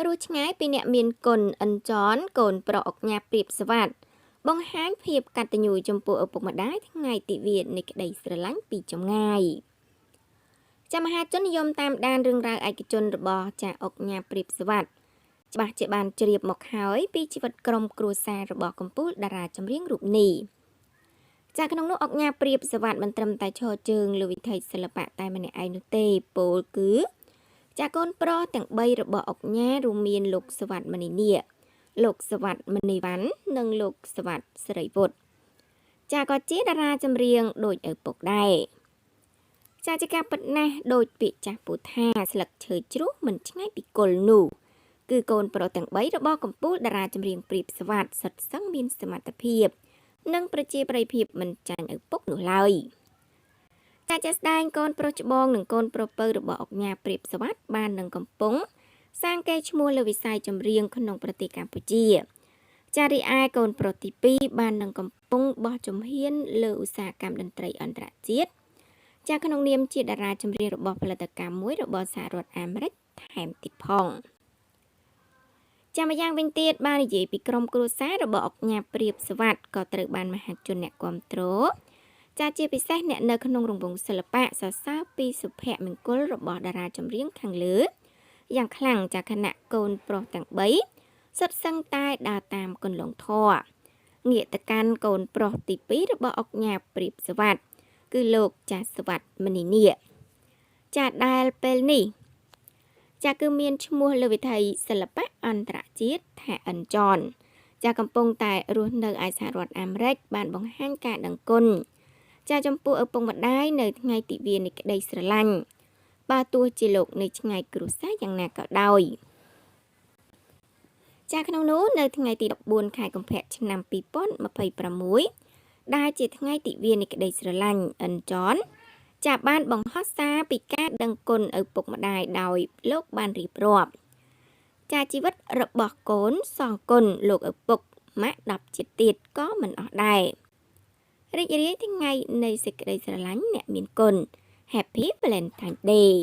รู้ឆ្ងាយពីអ្នកមានគុណអិនចនកូនប្រុសអុកញ៉ាព្រៀបស្វាត់បង្ហាញភាពកតញ្ញូចំពោះឪពុកម្ដាយថ្ងៃទិវានៃក្តីស្រឡាញ់ពីចម្ងាយចាំមហាជននិយមតាមដានរឿងរ៉ាវឯកជនរបស់ចាអុកញ៉ាព្រៀបស្វាត់ច្បាស់ជាបានជ្រាបមកហើយពីជីវិតក្រុមគ្រួសាររបស់កំពូលតារាចម្រៀងរូបនេះចាក្នុងនោះអុកញ៉ាព្រៀបស្វាត់មិនត្រឹមតែឈរជើងលើវិថីសិល្បៈតែម្នាក់ឯងនោះទេពោលគឺចាកូនប្រុសទាំង3របស់អុកញ៉ារួមមានលោកសវັດមនីនាគលោកសវັດមនីវ៉ាន់និងលោកសវັດសិរីវុឌ្ឍចាក៏ជាតារាចម្រៀងដូចឪពុកដែរចាជាការពិតណាស់ដូចពាក្យចាស់ពូថាស្លឹកឈើជ្រុះមិនឆ្ងាយពីគល់នោះគឺកូនប្រុសទាំង3របស់កំពូលតារាចម្រៀងព្រៀបស្វាត់សុទ្ធសឹងមានសមត្ថភាពនិងប្រជាប្រិយភាពមិនចាញ់ឪពុកនោះឡើយចាជាស្ដែងកូនប្រុសច្បងនិងកូនប្រុសពៅរបស់អុកញ៉ាព្រៀបស្វាត់បាននឹងកំពុងសាងកេរ្តិ៍ឈ្មោះលើវិស័យចម្រៀងក្នុងប្រទេសកម្ពុជាចារីឯកូនប្រុសទី2បាននឹងកំពុងបោះជំហានលើឧស្សាហកម្មតន្ត្រីអន្តរជាតិចាក្នុងនាមជាតារាចម្រៀងរបស់ផលិតកម្មមួយរបស់សហរដ្ឋអាមេរិកថែមទៀតផងចាំម្យ៉ាងវិញទៀតបាននិយាយពីក្រុមគ្រួសាររបស់អុកញ៉ាព្រៀបស្វាត់ក៏ត្រូវបានមហាជនអ្នកគាំទ្រចាជាពិសេសអ្នកនៅក្នុងរង្វង់សិល្បៈសរសើរពីសុភមង្គលរបស់តារាចម្រៀងខាងលើយ៉ាងខ្លាំងចាខណៈកូនប្រុសទាំង3សុទ្ធសឹងតែដើរតាមគន្លងធម៌ងាកទៅកាន់កូនប្រុសទី2របស់អុកញ៉ាព្រៀបស្វាត់គឺលោកចាសវັດមនីនាគចាដែលពេលនេះចាគឺមានឈ្មោះលើវិថីសិល្បៈអន្តរជាតិថាអិនចនចាកំពុងតែរស់នៅឯសហរដ្ឋអាមេរិកបានបង្ហាញការដឹងគុណចាចំពោះឪពុកម្ដាយនៅថ្ងៃទិវានៃក្តីស្រឡាញ់បើទោះជាលោកនៅឆ្ងាយគ្រួសារយ៉ាងណាក៏ដោយចាក្នុងនោះនៅថ្ងៃទី14ខែកុម្ភៈឆ្នាំ2026ដែលជាថ្ងៃទិវានៃក្តីស្រឡាញ់អិនចនចាបានបង្ហោះសារពីការដឹងគុណឪពុកម្ដាយដោយលោកបានរៀបរាប់ចាជីវិតរបស់កូនសងគុណលោកឪពុកម៉ាក់10ជាតិទៀតក៏មិនអស់ដែររីករាយថ្ងៃនៃសេចក្តីស្រឡាញ់អ្នកមានគុណ Happy Valentine's Day